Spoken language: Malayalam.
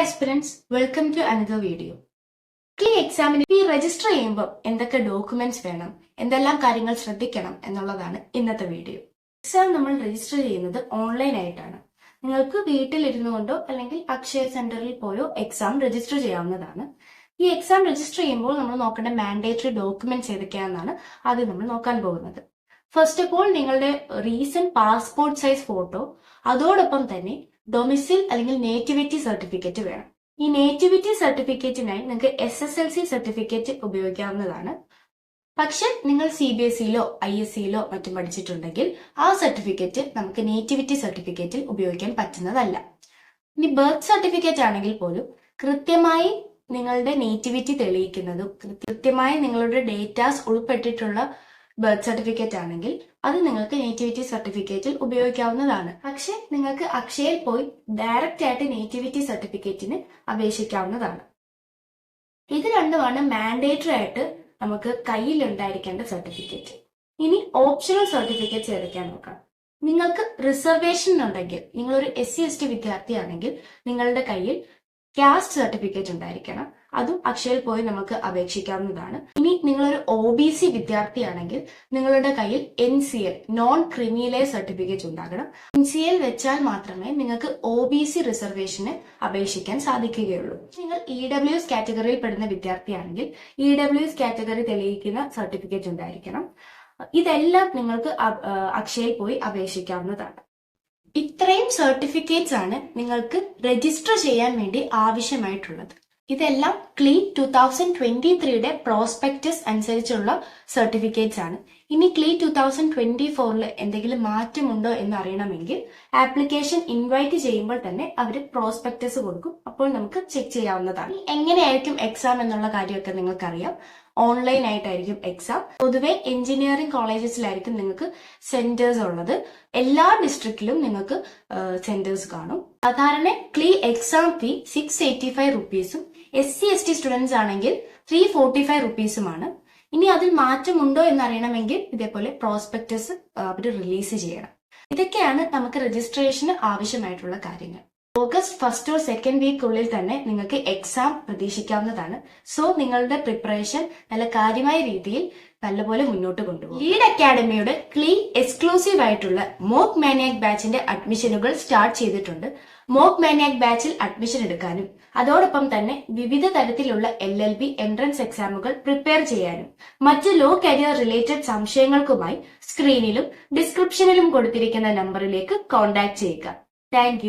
aspirants, welcome to another video. ക്ലീ എക്സാമിന് രജിസ്റ്റർ ചെയ്യുമ്പോൾ എന്തൊക്കെ ഡോക്യുമെന്റ്സ് വേണം, എന്തെല്ലാം കാര്യങ്ങൾ ശ്രദ്ധിക്കണം എന്നുള്ളതാണ് ഇന്നത്തെ വീഡിയോ. എക്സാം നമ്മൾ രജിസ്റ്റർ ചെയ്യുന്നത് ഓൺലൈൻ ആയിട്ടാണ്. നിങ്ങൾക്ക് വീട്ടിലിരുന്നു കൊണ്ടോ അല്ലെങ്കിൽ അക്ഷയ സെന്ററിൽ പോയോ എക്സാം രജിസ്റ്റർ ചെയ്യാവുന്നതാണ്. ഈ എക്സാം രജിസ്റ്റർ ചെയ്യുമ്പോൾ നമ്മൾ നോക്കേണ്ട മാൻഡേറ്ററി ഡോക്യുമെന്റ്സ് ഏതൊക്കെയാണെന്നാണ് ആദ്യം നമ്മൾ നോക്കാൻ പോകുന്നത്. ഫസ്റ്റ് ഓഫ് ഓൾ, നിങ്ങളുടെ റീസെന്റ് പാസ്പോർട്ട് സൈസ് ഫോട്ടോ, അതോടൊപ്പം തന്നെ ഡൊമിസിൽ അല്ലെങ്കിൽ നേറ്റിവിറ്റി സർട്ടിഫിക്കറ്റ് വേണം. ഈ നേറ്റിവിറ്റി സർട്ടിഫിക്കറ്റിനായി നിങ്ങൾക്ക് SSLC സർട്ടിഫിക്കറ്റ് ഉപയോഗിക്കാവുന്നതാണ്. പക്ഷെ നിങ്ങൾ CBSEയിലോ ISCയിലോ മറ്റും പഠിച്ചിട്ടുണ്ടെങ്കിൽ ആ സർട്ടിഫിക്കറ്റ് നമുക്ക് നേറ്റിവിറ്റി സർട്ടിഫിക്കറ്റിൽ ഉപയോഗിക്കാൻ പറ്റുന്നതല്ല. ഇനി ബർത്ത് സർട്ടിഫിക്കറ്റ് ആണെങ്കിൽ പോലും കൃത്യമായി നിങ്ങളുടെ നേറ്റിവിറ്റി തെളിയിക്കുന്നതും കൃത്യമായി നിങ്ങളുടെ ഡേറ്റാസ് ഉൾപ്പെട്ടിട്ടുള്ള ബർത്ത് സർട്ടിഫിക്കറ്റ് ആണെങ്കിൽ അത് നിങ്ങൾക്ക് നേറ്റിവിറ്റി സർട്ടിഫിക്കറ്റിൽ ഉപയോഗിക്കാവുന്നതാണ്. പക്ഷെ നിങ്ങൾക്ക് അക്ഷയയിൽ പോയി ഡയറക്റ്റ് ആയിട്ട് നേറ്റിവിറ്റി സർട്ടിഫിക്കറ്റിന് അപേക്ഷിക്കാവുന്നതാണ്. ഇത് രണ്ടുമാണ് മാൻഡേറ്ററി ആയിട്ട് നമുക്ക് കയ്യിൽ ഉണ്ടായിരിക്കേണ്ട സർട്ടിഫിക്കറ്റ്. ഇനി ഓപ്ഷണൽ സർട്ടിഫിക്കറ്റ്സ് ഏതൊക്കെയാ നോക്കാം. നിങ്ങൾക്ക് റിസർവേഷൻ ഉണ്ടെങ്കിൽ, നിങ്ങളൊരു SC/ST വിദ്യാർത്ഥിയാണെങ്കിൽ നിങ്ങളുടെ കയ്യിൽ കാസ്റ്റ് സർട്ടിഫിക്കറ്റ് ഉണ്ടായിരിക്കണം. അതും അക്ഷയയിൽ പോയി നമുക്ക് അപേക്ഷിക്കാവുന്നതാണ്. ഇനി നിങ്ങളൊരു OBC വിദ്യാർത്ഥിയാണെങ്കിൽ നിങ്ങളുടെ കയ്യിൽ NCL നോൺ ക്രിമിലെയർ സർട്ടിഫിക്കറ്റ് ഉണ്ടാകണം. NCL വെച്ചാൽ മാത്രമേ നിങ്ങൾക്ക് OBC റിസർവേഷന് അപേക്ഷിക്കാൻ സാധിക്കുകയുള്ളൂ. നിങ്ങൾ EWS കാറ്റഗറിയിൽ പെടുന്ന വിദ്യാർത്ഥിയാണെങ്കിൽ EWS കാറ്റഗറി തെളിയിക്കുന്ന സർട്ടിഫിക്കറ്റ് ഉണ്ടായിരിക്കണം. ഇതെല്ലാം നിങ്ങൾക്ക് അക്ഷയയിൽ പോയി അപേക്ഷിക്കാവുന്നതാണ്. ഇത്രയും സർട്ടിഫിക്കറ്റ്സ് ആണ് നിങ്ങൾക്ക് രജിസ്റ്റർ ചെയ്യാൻ വേണ്ടി ആവശ്യമായിട്ടുള്ളത്. ഇതെല്ലാം ക്ലീ 2023യുടെ പ്രോസ്പെക്ടസ് അനുസരിച്ചുള്ള സർട്ടിഫിക്കറ്റ്സ് ആണ്. ഇനി ക്ലീ 2024 എന്തെങ്കിലും മാറ്റമുണ്ടോ എന്ന് അറിയണമെങ്കിൽ ആപ്ലിക്കേഷൻ ഇൻവൈറ്റ് ചെയ്യുമ്പോൾ തന്നെ അവർ പ്രോസ്പെക്ടസ് കൊടുക്കും. അപ്പോൾ നമുക്ക് ചെക്ക് ചെയ്യാവുന്നതാണ്. എങ്ങനെയായിരിക്കും എക്സാം എന്നുള്ള കാര്യമൊക്കെ നിങ്ങൾക്കറിയാം. ഓൺലൈൻ ആയിട്ടായിരിക്കും എക്സാം. പൊതുവെ എഞ്ചിനീയറിംഗ് കോളേജസിലായിരിക്കും നിങ്ങൾക്ക് സെന്റേഴ്സ് ഉള്ളത്. എല്ലാ ഡിസ്ട്രിക്റ്റിലും നിങ്ങൾക്ക് സെന്റേഴ്സ് കാണും. സാധാരണ ക്ലീ എക്സാം ഫീ 685 റുപ്പീസും SC/ST സ്റ്റുഡൻസ് ആണെങ്കിൽ 345 റുപ്പീസുമാണ്. ഇനി അതിൽ മാറ്റമുണ്ടോ എന്നറിയണമെങ്കിൽ ഇതേപോലെ പ്രോസ്പെക്ടസ് അവർ റിലീസ് ചെയ്യണം. ഇതൊക്കെയാണ് നമുക്ക് രജിസ്ട്രേഷന് ആവശ്യമായിട്ടുള്ള കാര്യങ്ങൾ. ഓഗസ്റ്റ് 1st or 2nd വീക്കുള്ളിൽ തന്നെ നിങ്ങൾക്ക് എക്സാം പ്രതീക്ഷിക്കാവുന്നതാണ്. സോ നിങ്ങളുടെ പ്രിപ്പറേഷൻ നല്ല കാര്യമായ രീതിയിൽ നല്ലപോലെ മുന്നോട്ട് കൊണ്ടുപോകും. ലീഡ് അക്കാഡമിയുടെ ക്ലീ എക്സ്ക്ലൂസീവ് ആയിട്ടുള്ള മോക്ക് മാനിയാക് ബാച്ചിന്റെ അഡ്മിഷനുകൾ സ്റ്റാർട്ട് ചെയ്തിട്ടുണ്ട്. മോക്ക് മാനിയാക് ബാച്ചിൽ അഡ്മിഷൻ എടുക്കാനും അതോടൊപ്പം തന്നെ വിവിധ തരത്തിലുള്ള LLB എൻട്രൻസ് എക്സാമുകൾ പ്രിപ്പയർ ചെയ്യാനും മറ്റ് ലോ കരിയർ റിലേറ്റഡ് സംശയങ്ങൾക്കുമായി സ്ക്രീനിലും ഡിസ്ക്രിപ്ഷനിലും കൊടുത്തിരിക്കുന്ന നമ്പറിലേക്ക് കോൺടാക്ട് ചെയ്യുക. താങ്ക്